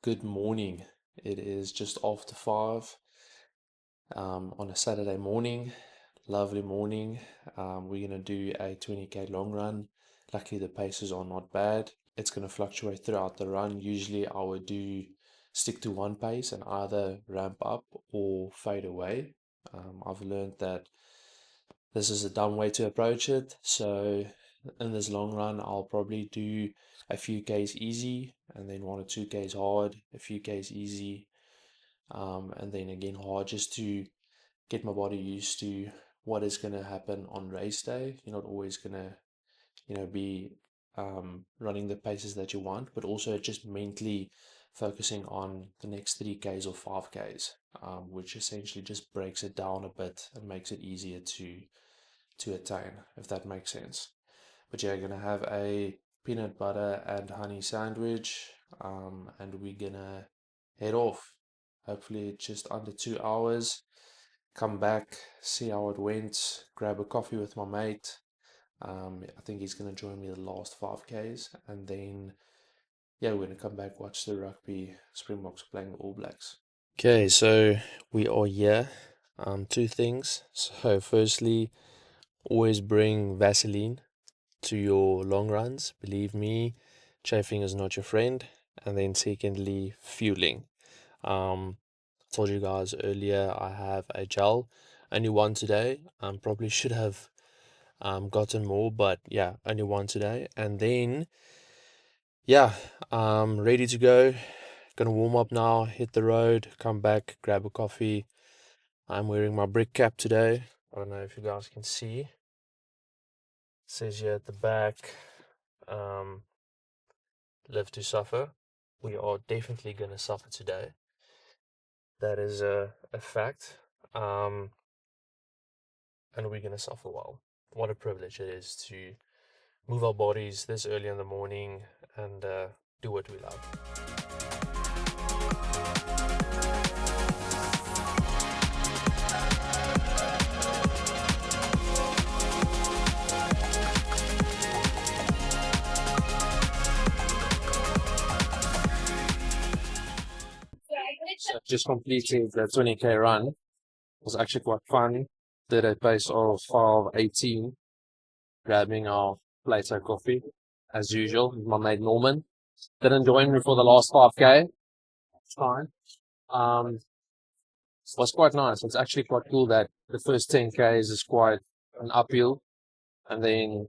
Good morning. It is just after 5 on a Saturday morning. Lovely morning. We're going to do a 20k long run. Luckily, the paces are not bad. It's going to fluctuate throughout the run. Usually, I would stick to one pace and either ramp up or fade away. I've learned that this is a dumb way to approach it. So, in this long run, I'll probably do a few Ks easy and then 1 or 2 Ks hard, a few Ks easy, and then again hard just to get my body used to what is going to happen on race day. You're not always going to, be running the paces that you want, but also just mentally focusing on the next 3Ks or 5Ks, which essentially just breaks it down a bit and makes it easier to attain, if that makes sense. But yeah, gonna have a peanut butter and honey sandwich, and we're gonna head off. Hopefully, just under 2 hours. Come back, see how it went, grab a coffee with my mate. I think he's gonna join me the last 5Ks, and then yeah, we're gonna come back, watch the rugby. Springboks playing the All Blacks. Okay, so we are here. Two things. So, firstly, always bring Vaseline to your long runs. Believe me, chafing is not your friend. And then secondly, fueling. I told you guys earlier I have a gel, only one today. Probably should have gotten more, but yeah, only one today. And then yeah, ready to go. Gonna warm up now, hit the road, come back, grab a coffee. I'm wearing my brick cap today. I don't know if you guys can see. It says here at the back, um, live to suffer. We are definitely going to suffer today. That is a fact. And we're going to suffer well. What a privilege it is to move our bodies this early in the morning and do what we love. So just completed the 20k run. It was actually quite fun. Did a pace of 5:18, grabbing our plate of coffee as usual. My mate Norman didn't join me for the last 5k. Fine. Was quite nice. It's actually quite cool that the first 10Ks is quite an uphill, and then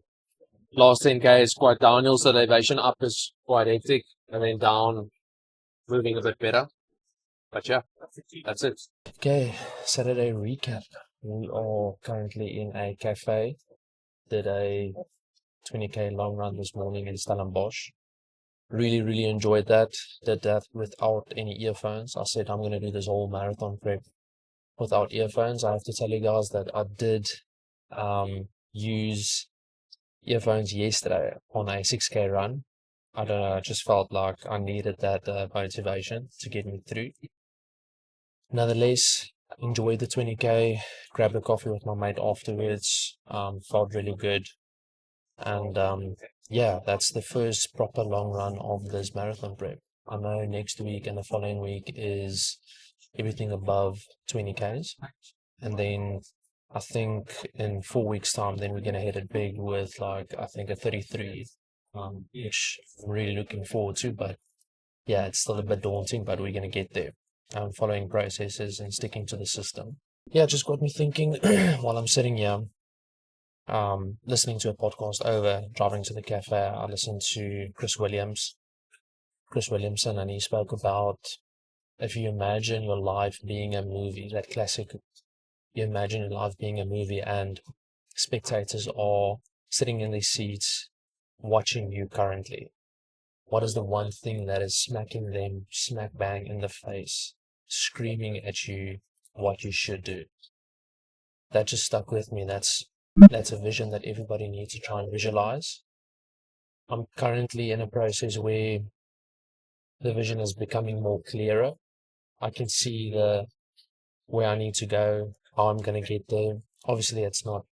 last 10K is quite downhill. So the elevation up is quite hectic, and then down, moving a bit better. But yeah, that's it. Okay, Saturday recap. We are currently in a cafe. Did a 20k long run this morning in Stellenbosch. Really, really enjoyed that. Did that without any earphones. I said I'm going to do this whole marathon prep without earphones. I have to tell you guys that I did use earphones yesterday on a 6k run. I don't know, I just felt like I needed that motivation to get me through. Nonetheless, enjoyed the 20k, grabbed a coffee with my mate afterwards, felt really good. And yeah, that's the first proper long run of this marathon prep. I know next week and the following week is everything above 20Ks. And then I think in 4 weeks' time, then we're going to hit it big with like, I think a 33, which I'm really looking forward to. But yeah, it's still a bit daunting, but we're going to get there. Following processes and sticking to the system. Yeah, it just got me thinking while I'm sitting here, listening to a podcast over driving to the cafe. I listened to Chris Williamson, and he spoke about if you imagine your life being a movie, that classic, you imagine your life being a movie and spectators are sitting in their seats watching you currently. What is the one thing that is smacking them smack bang in the face, screaming at you what you should do? That just stuck with me. That's a vision that everybody needs to try and visualize. I'm currently in a process where the vision is becoming more clearer. I can see where I need to go, how I'm going to get there. Obviously, it's not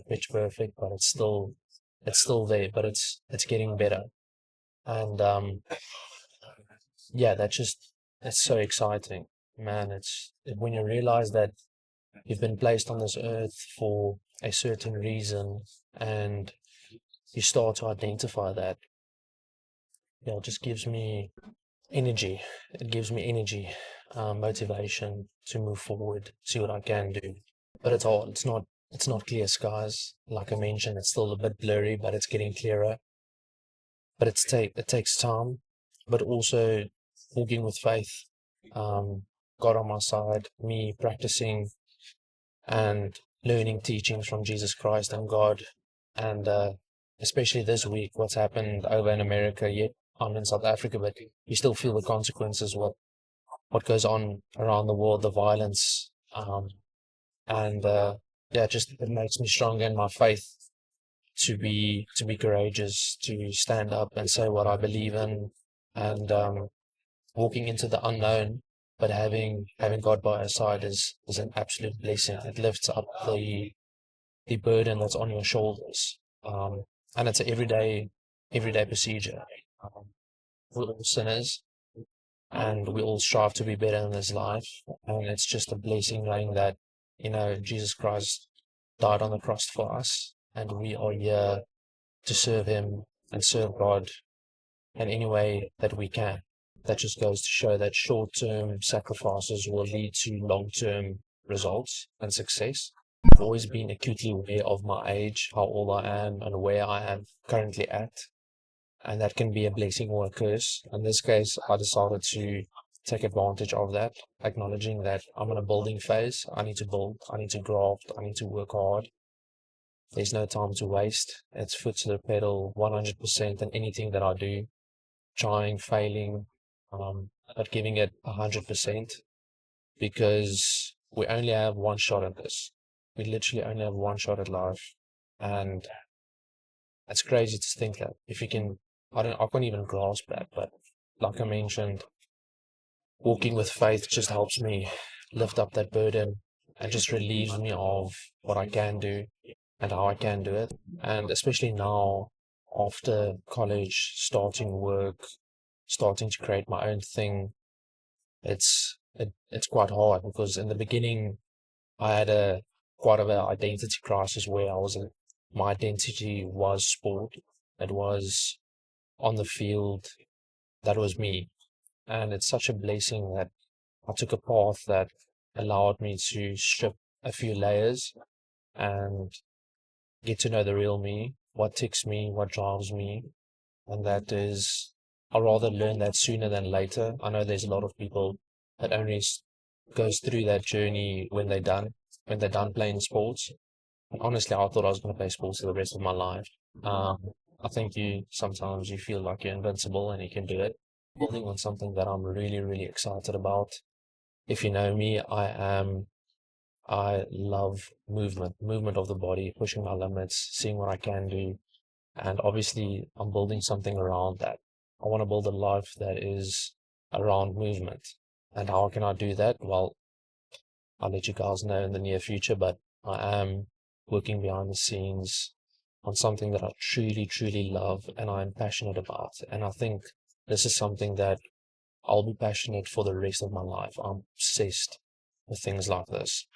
pitch perfect, but it's still there. But it's getting better. And yeah, it's so exciting, man. When you realize that you've been placed on this earth for a certain reason, and you start to identify that, it just gives me energy. It gives me energy, motivation to move forward, see what I can do. But it's hard. It's not clear skies. Like I mentioned, it's still a bit blurry, but it's getting clearer. But it takes time, but also walking with faith. Um, God on my side, me practicing and learning teachings from Jesus Christ and God, and especially this week, what's happened over in America, yet I'm in South Africa, but you still feel the consequences. What goes on around the world, the violence, and yeah, just it makes me stronger in my faith to be courageous, to stand up and say what I believe in, and walking into the unknown, but having God by our side is an absolute blessing. It lifts up the burden that's on your shoulders, and it's an everyday procedure. Um, we're all sinners, and we all strive to be better in this life, and it's just a blessing knowing that Jesus Christ died on the cross for us, and we are here to serve Him and serve God in any way that we can. That just goes to show that short-term sacrifices will lead to long-term results and success. I've always been acutely aware of my age, how old I am, and where I am currently at. And that can be a blessing or a curse. In this case, I decided to take advantage of that, acknowledging that I'm in a building phase. I need to build, I need to graft, I need to work hard. There's no time to waste. It's foot to the pedal 100% in anything that I do, trying, failing, but giving it 100% because we only have one shot at this. We literally only have one shot at life. And it's crazy to think that if you can, I can't even grasp that, but like I mentioned, walking with faith just helps me lift up that burden and just relieves me of what I can do and how I can do it. And especially now, after college, starting work, starting to create my own thing, it's quite hard because in the beginning I had a quite of an identity crisis where my identity was sport. It was on the field. That was me. And it's such a blessing that I took a path that allowed me to strip a few layers and get to know the real me, what ticks me, what drives me. And that is, I'd rather learn that sooner than later. I know there's a lot of people that only goes through that journey when they're done playing sports. And honestly, I thought I was going to play sports for the rest of my life. Um, I think sometimes you feel like you're invincible and you can do it. Building on something that I'm really, really excited about. If you know me, I love movement of the body, pushing my limits, seeing what I can do. And obviously, I'm building something around that. I want to build a life that is around movement. And how can I do that? Well, I'll let you guys know in the near future, but I am working behind the scenes on something that I truly, truly love and I'm passionate about. And I think this is something that I'll be passionate for the rest of my life. I'm obsessed with things like this.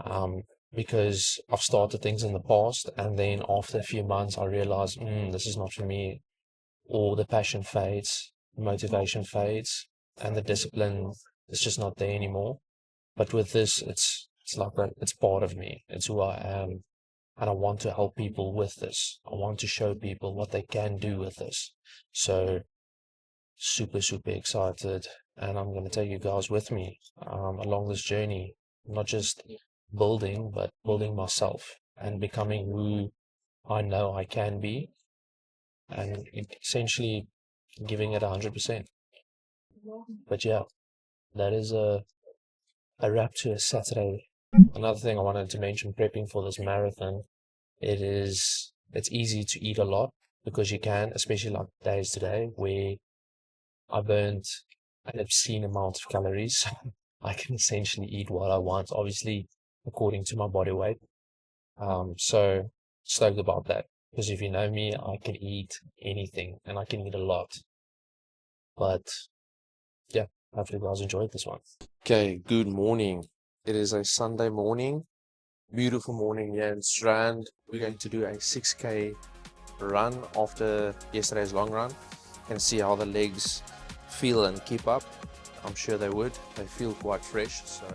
Um, because I've started things in the past, and then after a few months, I realized, this is not for me, or the passion fades, the motivation fades, and the discipline is just not there anymore. But with this, it's like it's part of me. It's who I am, and I want to help people with this. I want to show people what they can do with this. So super, super excited, and I'm going to take you guys with me along this journey, not just building, but building myself and becoming who I know I can be, and essentially giving it 100%. But yeah, that is a wrap to a Saturday. Another thing I wanted to mention prepping for this marathon, it's easy to eat a lot because you can, especially like days today where I burned an obscene amount of calories. I can essentially eat what I want, obviously according to my body weight. So stoked about that because if you know me, I can eat anything and I can eat a lot. But yeah, hopefully you guys enjoyed this one. Okay, good morning. It is a Sunday morning, beautiful morning here in Strand. We're going to do a 6K run after yesterday's long run and see how the legs feel and keep up. I'm sure they would. They feel quite fresh, so